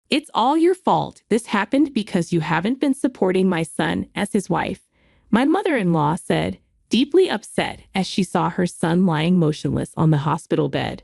It's all your fault. This happened because you haven't been supporting my son as his wife, my mother-in-law said, deeply upset as she saw her son lying motionless on the hospital bed.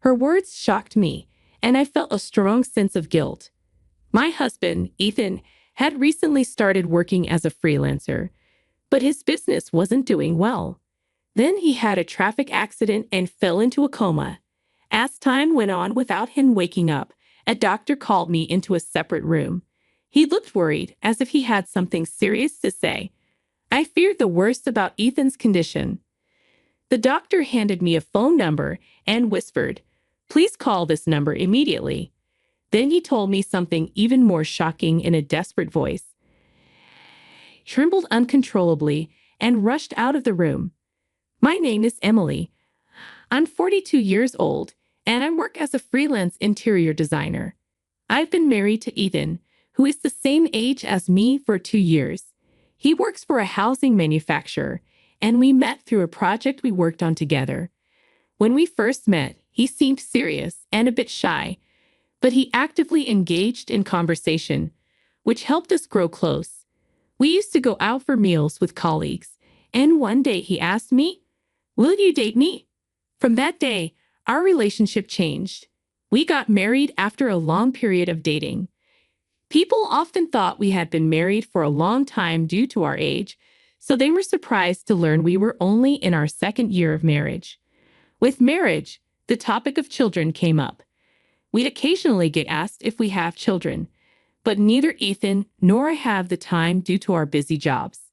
Her words shocked me, and I felt a strong sense of guilt. My husband, Ethan, had recently started working as a freelancer, but his business wasn't doing well. Then he had a traffic accident and fell into a coma. As time went on without him waking up, a doctor called me into a separate room. He looked worried, as if he had something serious to say. I feared the worst about Ethan's condition. The doctor handed me a phone number and whispered, "Please call this number immediately." Then he told me something even more shocking in a desperate voice. Trembled uncontrollably and rushed out of the room. My name is Emily. I'm 42 years old, and I work as a freelance interior designer. I've been married to Ethan, who is the same age as me, for 2 years. He works for a housing manufacturer, and we met through a project we worked on together. When we first met, he seemed serious and a bit shy, but he actively engaged in conversation, which helped us grow close. We used to go out for meals with colleagues, and one day he asked me, "Will you date me?" From that day, our relationship changed. We got married after a long period of dating. People often thought we had been married for a long time due to our age, so they were surprised to learn we were only in our second year of marriage. With marriage, the topic of children came up. We'd occasionally get asked if we have children, but neither Ethan nor I have the time due to our busy jobs.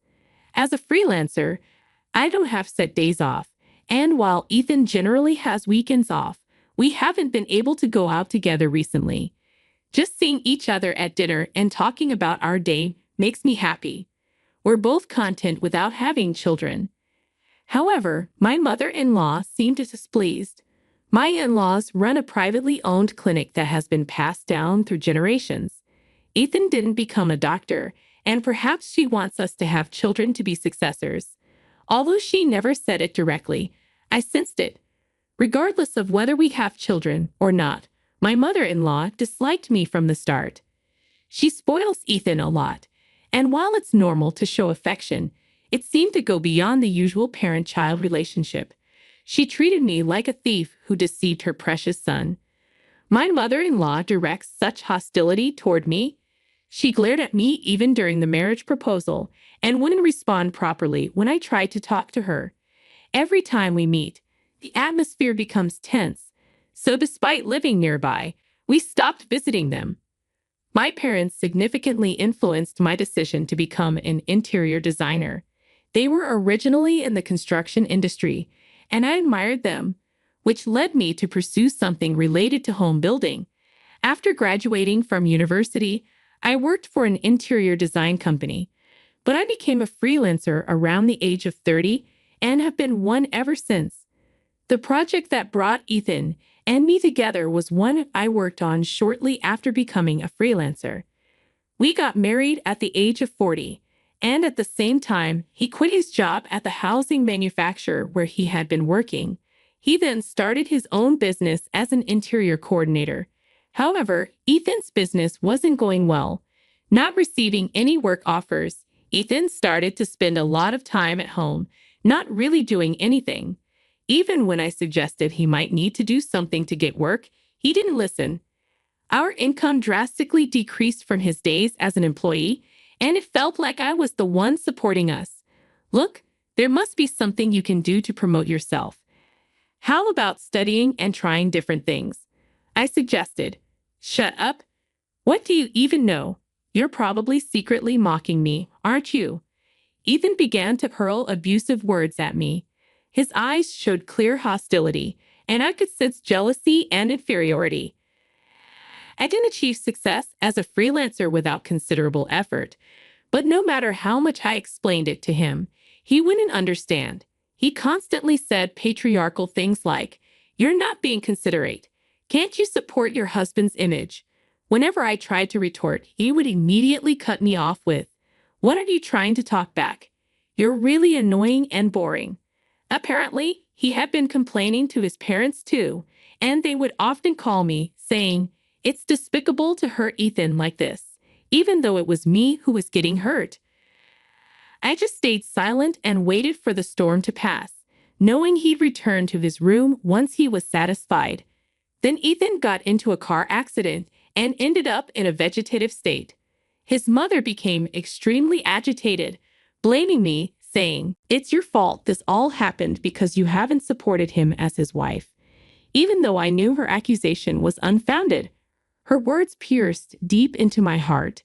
As a freelancer, I don't have set days off, and while Ethan generally has weekends off, we haven't been able to go out together recently. Just seeing each other at dinner and talking about our day makes me happy. We're both content without having children. However, my mother-in-law seemed displeased. My in-laws run a privately owned clinic that has been passed down through generations. Ethan didn't become a doctor, and perhaps she wants us to have children to be successors. Although she never said it directly, I sensed it. Regardless of whether we have children or not, my mother-in-law disliked me from the start. She spoils Ethan a lot, and while it's normal to show affection, it seemed to go beyond the usual parent-child relationship. She treated me like a thief who deceived her precious son. My mother-in-law directs such hostility toward me. She glared at me even during the marriage proposal and wouldn't respond properly when I tried to talk to her. Every time we meet, the atmosphere becomes tense. So despite living nearby, we stopped visiting them. My parents significantly influenced my decision to become an interior designer. They were originally in the construction industry, and I admired them, which led me to pursue something related to home building. After graduating from university, I worked for an interior design company, but I became a freelancer around the age of 30 and have been one ever since. The project that brought Ethan and me together was one I worked on shortly after becoming a freelancer. We got married at the age of 40, and at the same time, he quit his job at the housing manufacturer where he had been working. He then started his own business as an interior coordinator. However, Ethan's business wasn't going well. Not receiving any work offers, Ethan started to spend a lot of time at home, not really doing anything. Even when I suggested he might need to do something to get work, he didn't listen. Our income drastically decreased from his days as an employee, and it felt like I was the one supporting us. Look, there must be something you can do to promote yourself. How about studying and trying different things? I suggested. Shut up. What do you even know? You're probably secretly mocking me, aren't you? Ethan began to hurl abusive words at me. His eyes showed clear hostility, and I could sense jealousy and inferiority. I didn't achieve success as a freelancer without considerable effort, but no matter how much I explained it to him, he wouldn't understand. He constantly said patriarchal things like, "You're not being considerate. Can't you support your husband's image?" Whenever I tried to retort, he would immediately cut me off with, "What are you trying to talk back? You're really annoying and boring." Apparently, he had been complaining to his parents too, and they would often call me, saying, It's despicable to hurt Ethan like this, even though it was me who was getting hurt. I just stayed silent and waited for the storm to pass, knowing he'd return to his room once he was satisfied. Then Ethan got into a car accident and ended up in a vegetative state. His mother became extremely agitated, blaming me, saying, "It's your fault. This all happened because you haven't supported him as his wife." Even though I knew her accusation was unfounded, her words pierced deep into my heart.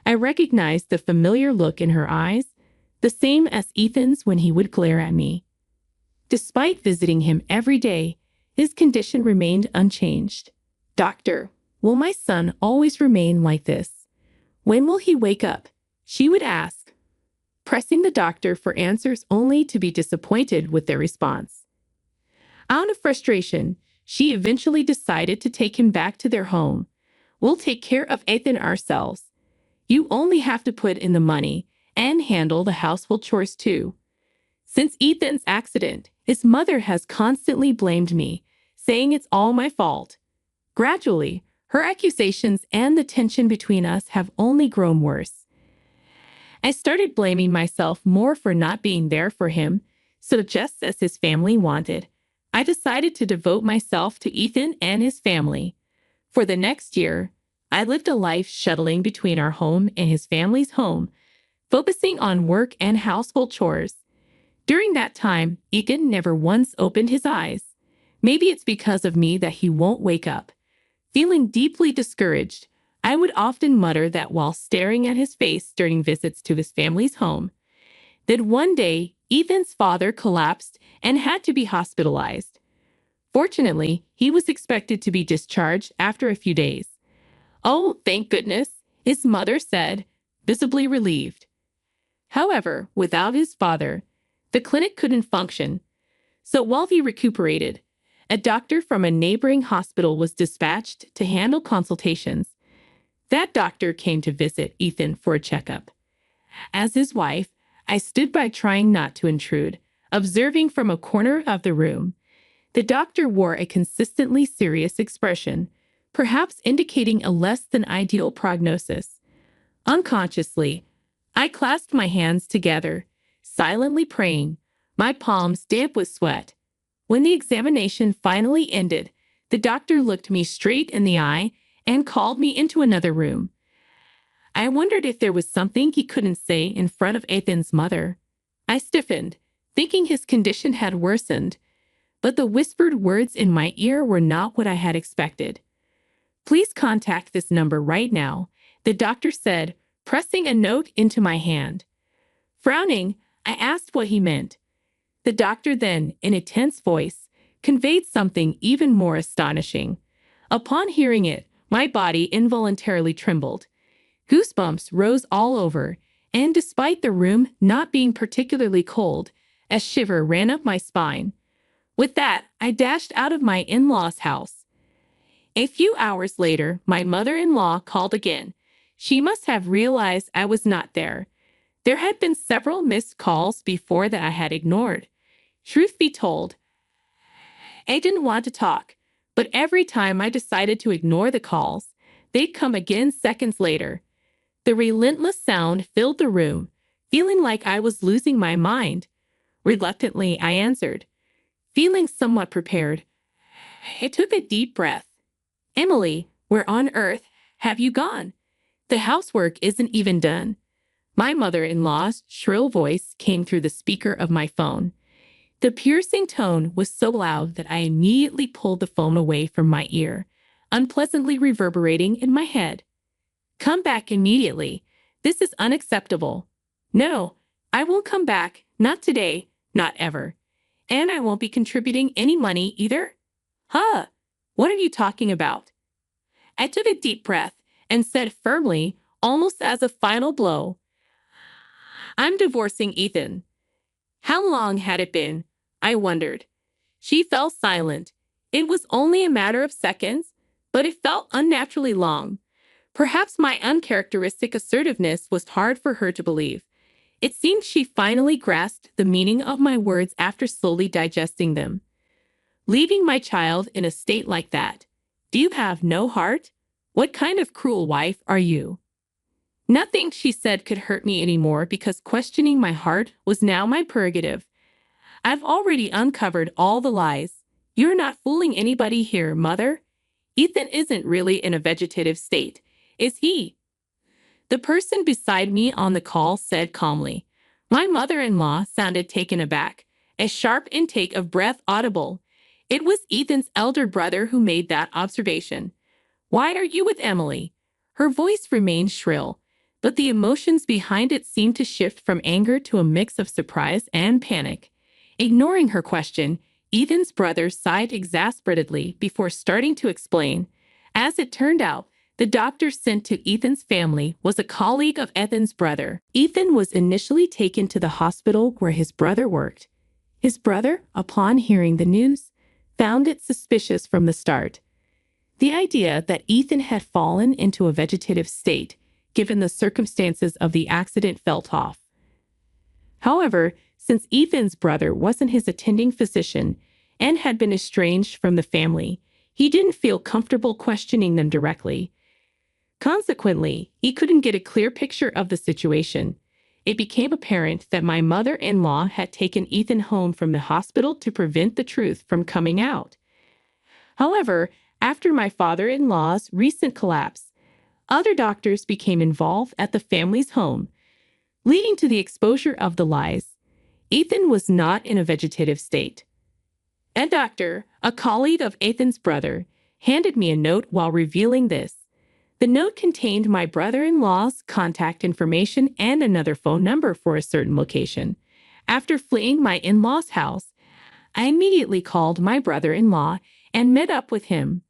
I recognized the familiar look in her eyes, the same as Ethan's when he would glare at me. Despite visiting him every day, his condition remained unchanged. "Doctor, will my son always remain like this? When will he wake up?" she would ask, pressing the doctor for answers only to be disappointed with their response. Out of frustration, she eventually decided to take him back to their home. "We'll take care of Ethan ourselves. You only have to put in the money and handle the household chores too." Since Ethan's accident, his mother has constantly blamed me, saying it's all my fault. Gradually, her accusations and the tension between us have only grown worse. I started blaming myself more for not being there for him, so just as his family wanted, I decided to devote myself to Ethan and his family. For the next year, I lived a life shuttling between our home and his family's home, focusing on work and household chores. During that time, Ethan never once opened his eyes. Maybe it's because of me that he won't wake up. Feeling deeply discouraged, I would often mutter that while staring at his face during visits to his family's home. Then one day, Ethan's father collapsed and had to be hospitalized. Fortunately, he was expected to be discharged after a few days. "Oh, thank goodness," his mother said, visibly relieved. However, without his father, the clinic couldn't function. So while he recuperated, a doctor from a neighboring hospital was dispatched to handle consultations. That doctor came to visit Ethan for a checkup. As his wife, I stood by trying not to intrude, observing from a corner of the room. The doctor wore a consistently serious expression, perhaps indicating a less than ideal prognosis. Unconsciously, I clasped my hands together, silently praying, my palms damp with sweat. When the examination finally ended, the doctor looked me straight in the eye and called me into another room. I wondered if there was something he couldn't say in front of Ethan's mother. I stiffened, thinking his condition had worsened, but the whispered words in my ear were not what I had expected. "Please contact this number right now," the doctor said, pressing a note into my hand. Frowning, I asked what he meant. The doctor then, in a tense voice, conveyed something even more astonishing. Upon hearing it, my body involuntarily trembled. Goosebumps rose all over, and despite the room not being particularly cold, a shiver ran up my spine. With that, I dashed out of my in-laws' house. A few hours later, my mother-in-law called again. She must have realized I was not there. There had been several missed calls before that I had ignored. Truth be told, I didn't want to talk, but every time I decided to ignore the calls, they'd come again seconds later. The relentless sound filled the room, feeling like I was losing my mind. Reluctantly, I answered, feeling somewhat prepared. I took a deep breath. "Emily, where on earth have you gone? The housework isn't even done." My mother-in-law's shrill voice came through the speaker of my phone. The piercing tone was so loud that I immediately pulled the phone away from my ear, unpleasantly reverberating in my head. "Come back immediately. This is unacceptable." "No, I won't come back. Not today. Not ever. And I won't be contributing any money either." "Huh? What are you talking about?" I took a deep breath and said firmly, almost as a final blow, "I'm divorcing Ethan." How long had it been? I wondered. She fell silent. It was only a matter of seconds, but it felt unnaturally long. Perhaps my uncharacteristic assertiveness was hard for her to believe. It seemed she finally grasped the meaning of my words after slowly digesting them. Leaving my child in a state like that. Do you have no heart? What kind of cruel wife are you? Nothing she said could hurt me anymore because questioning my heart was now my prerogative. I've already uncovered all the lies. You're not fooling anybody here, Mother. Ethan isn't really in a vegetative state, is he? The person beside me on the call said calmly. My mother-in-law sounded taken aback, a sharp intake of breath audible. It was Ethan's elder brother who made that observation. Why are you with Emily? Her voice remained shrill, but the emotions behind it seemed to shift from anger to a mix of surprise and panic. Ignoring her question, Ethan's brother sighed exasperately before starting to explain. As it turned out, the doctor sent to Ethan's family was a colleague of Ethan's brother. Ethan was initially taken to the hospital where his brother worked. His brother, upon hearing the news, found it suspicious from the start. The idea that Ethan had fallen into a vegetative state, given the circumstances of the accident, felt off. However, since Ethan's brother wasn't his attending physician and had been estranged from the family, he didn't feel comfortable questioning them directly. Consequently, he couldn't get a clear picture of the situation. It became apparent that my mother-in-law had taken Ethan home from the hospital to prevent the truth from coming out. However, after my father-in-law's recent collapse, other doctors became involved at the family's home, leading to the exposure of the lies. Ethan was not in a vegetative state. A doctor, a colleague of Ethan's brother, handed me a note while revealing this. The note contained my brother-in-law's contact information and another phone number for a certain location. After fleeing my in-law's house, I immediately called my brother-in-law and met up with him.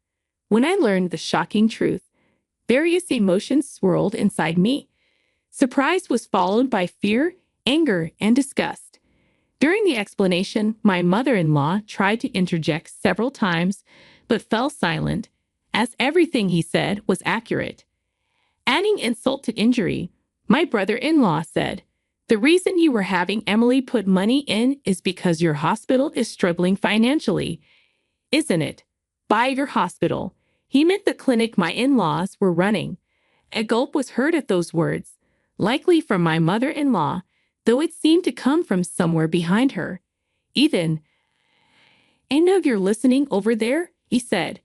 When I learned the shocking truth, various emotions swirled inside me. Surprise was followed by fear, anger, and disgust. During the explanation, my mother-in-law tried to interject several times, but fell silent, as everything he said was accurate. Adding insult to injury, my brother-in-law said, "The reason you were having Emily put money in is because your hospital is struggling financially, isn't it?" By your hospital, he meant the clinic my in-laws were running. A gulp was heard at those words, likely from my mother-in-law, though it seemed to come from somewhere behind her. "Ethan, I know you're listening over there," he said.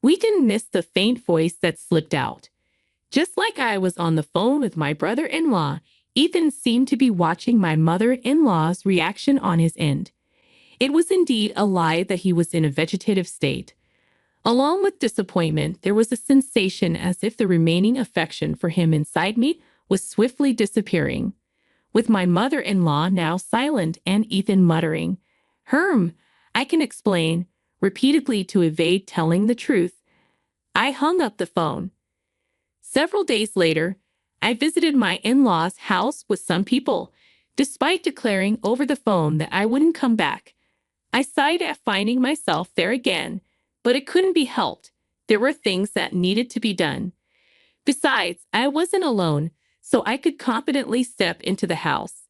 We didn't miss the faint voice that slipped out. Just like I was on the phone with my brother-in-law, Ethan seemed to be watching my mother-in-law's reaction on his end. It was indeed a lie that he was in a vegetative state. Along with disappointment, there was a sensation as if the remaining affection for him inside me was swiftly disappearing. With my mother-in-law now silent and Ethan muttering, I can explain," repeatedly to evade telling the truth, I hung up the phone. Several days later, I visited my in-laws' house with some people, despite declaring over the phone that I wouldn't come back. I sighed at finding myself there again, but it couldn't be helped. There were things that needed to be done. Besides, I wasn't alone, so I could confidently step into the house.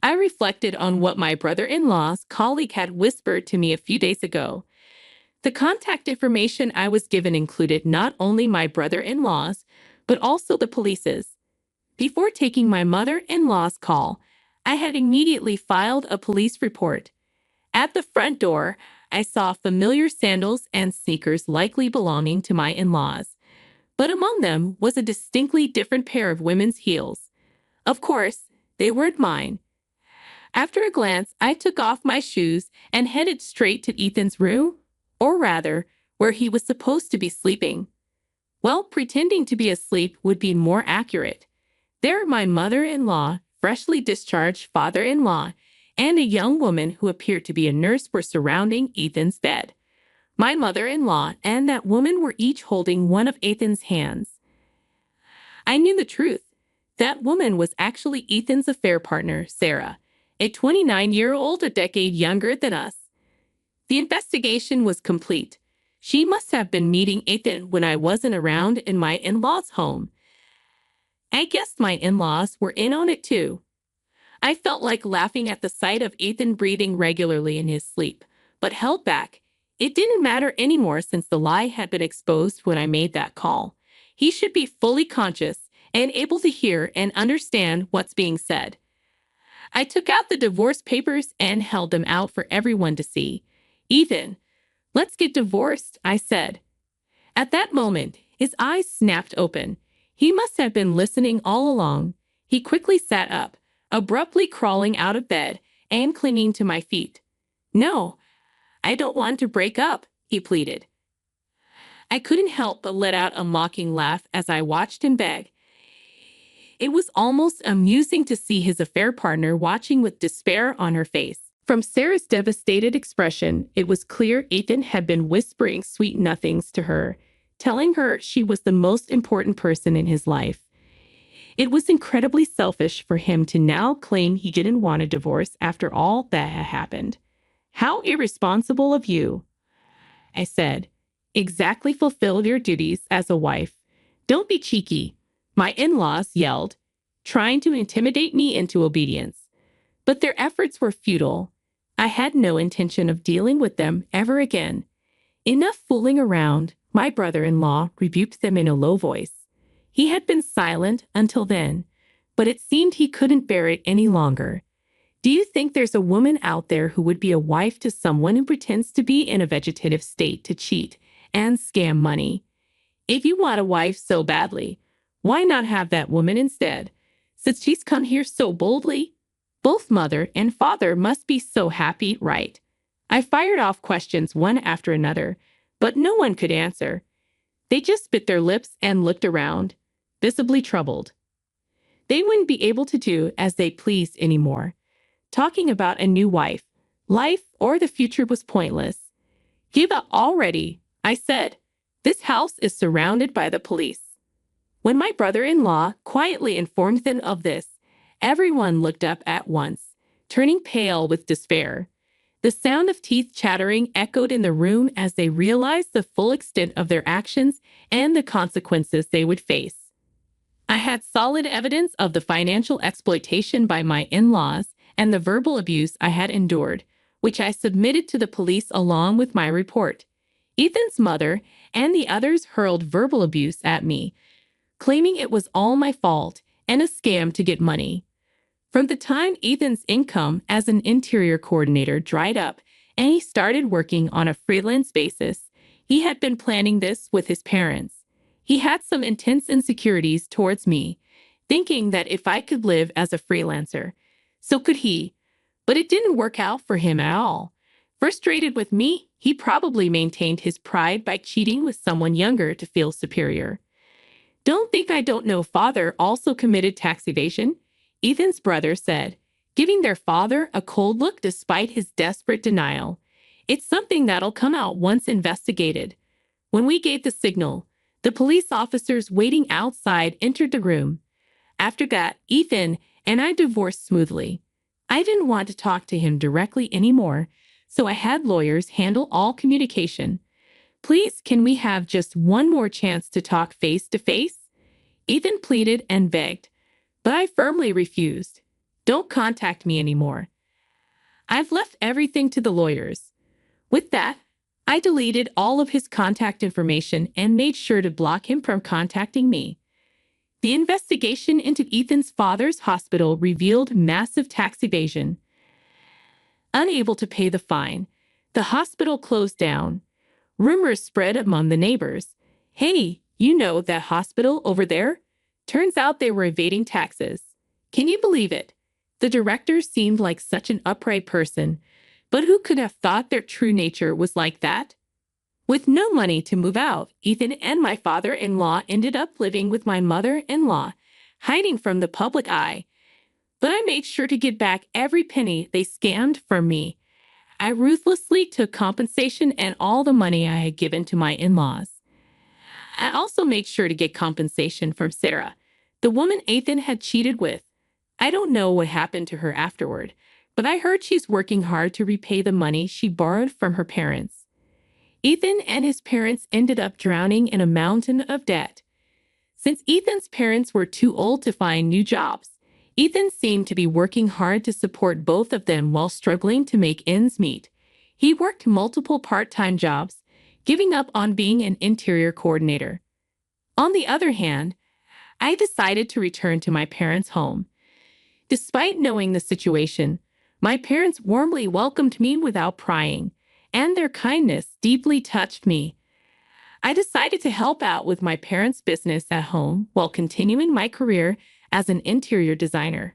I reflected on what my brother-in-law's colleague had whispered to me a few days ago. The contact information I was given included not only my brother-in-law's, but also the police's. Before taking my mother-in-law's call, I had immediately filed a police report. At the front door, I saw familiar sandals and sneakers likely belonging to my in-laws, but among them was a distinctly different pair of women's heels. Of course, they weren't mine. After a glance, I took off my shoes and headed straight to Ethan's room, or rather, where he was supposed to be sleeping. Well, pretending to be asleep would be more accurate. There, my mother-in-law, freshly discharged father-in-law, and a young woman who appeared to be a nurse were surrounding Ethan's bed. My mother-in-law and that woman were each holding one of Ethan's hands. I knew the truth. That woman was actually Ethan's affair partner, Sarah, a 29-year-old a decade younger than us. The investigation was complete. She must have been meeting Ethan when I wasn't around in my in-laws' home. I guessed my in-laws were in on it too. I felt like laughing at the sight of Ethan breathing regularly in his sleep, but held back. It didn't matter anymore since the lie had been exposed when I made that call. He should be fully conscious and able to hear and understand what's being said. I took out the divorce papers and held them out for everyone to see. Ethan, let's get divorced, I said. At that moment, his eyes snapped open. He must have been listening all along. He quickly sat up, abruptly crawling out of bed and clinging to my feet. No, I don't want to break up, he pleaded. I couldn't help but let out a mocking laugh as I watched him beg. It was almost amusing to see his affair partner watching with despair on her face. From Sarah's devastated expression, it was clear Ethan had been whispering sweet nothings to her, telling her she was the most important person in his life. It was incredibly selfish for him to now claim he didn't want a divorce after all that had happened. How irresponsible of you, I said. Exactly fulfill your duties as a wife. Don't be cheeky, my in-laws yelled, trying to intimidate me into obedience. But their efforts were futile. I had no intention of dealing with them ever again. Enough fooling around, my brother-in-law rebuked them in a low voice. He had been silent until then, but it seemed he couldn't bear it any longer. Do you think there's a woman out there who would be a wife to someone who pretends to be in a vegetative state to cheat and scam money? If you want a wife so badly, why not have that woman instead, since she's come here so boldly? Both mother and father must be so happy, right? I fired off questions one after another, but no one could answer. They just bit their lips and looked around, visibly troubled. They wouldn't be able to do as they pleased anymore. Talking about a new wife, life, or the future was pointless. Give up already, I said. This house is surrounded by the police. When my brother-in-law quietly informed them of this, everyone looked up at once, turning pale with despair. The sound of teeth chattering echoed in the room as they realized the full extent of their actions and the consequences they would face. I had solid evidence of the financial exploitation by my in-laws and the verbal abuse I had endured, which I submitted to the police along with my report. Ethan's mother and the others hurled verbal abuse at me, claiming it was all my fault and a scam to get money. From the time Ethan's income as an interior coordinator dried up and he started working on a freelance basis, he had been planning this with his parents. He had some intense insecurities towards me, thinking that if I could live as a freelancer, so could he. But it didn't work out for him at all. Frustrated with me, he probably maintained his pride by cheating with someone younger to feel superior. Don't think I don't know father also committed tax evasion, Ethan's brother said, giving their father a cold look despite his desperate denial. It's something that'll come out once investigated. When we gave the signal, the police officers waiting outside entered the room. After that, Ethan and I divorced smoothly. I didn't want to talk to him directly anymore, so I had lawyers handle all communication. Please, can we have just one more chance to talk face to face? Ethan pleaded and begged, but I firmly refused. Don't contact me anymore. I've left everything to the lawyers. With that, I deleted all of his contact information and made sure to block him from contacting me. The investigation into Ethan's father's hospital revealed massive tax evasion. Unable to pay the fine, the hospital closed down. Rumors spread among the neighbors. Hey, you know that hospital over there? Turns out they were evading taxes. Can you believe it? The director seemed like such an upright person, but who could have thought their true nature was like that? With no money to move out, Ethan and my father-in-law ended up living with my mother-in-law, hiding from the public eye. But I made sure to get back every penny they scammed from me. I ruthlessly took compensation and all the money I had given to my in-laws. I also made sure to get compensation from Sarah, the woman Ethan had cheated with. I don't know what happened to her afterward, but I heard she's working hard to repay the money she borrowed from her parents. Ethan and his parents ended up drowning in a mountain of debt. Since Ethan's parents were too old to find new jobs, Ethan seemed to be working hard to support both of them while struggling to make ends meet. He worked multiple part-time jobs, giving up on being an interior coordinator. On the other hand, I decided to return to my parents' home. Despite knowing the situation, my parents warmly welcomed me without prying, and their kindness deeply touched me. I decided to help out with my parents' business at home while continuing my career as an interior designer.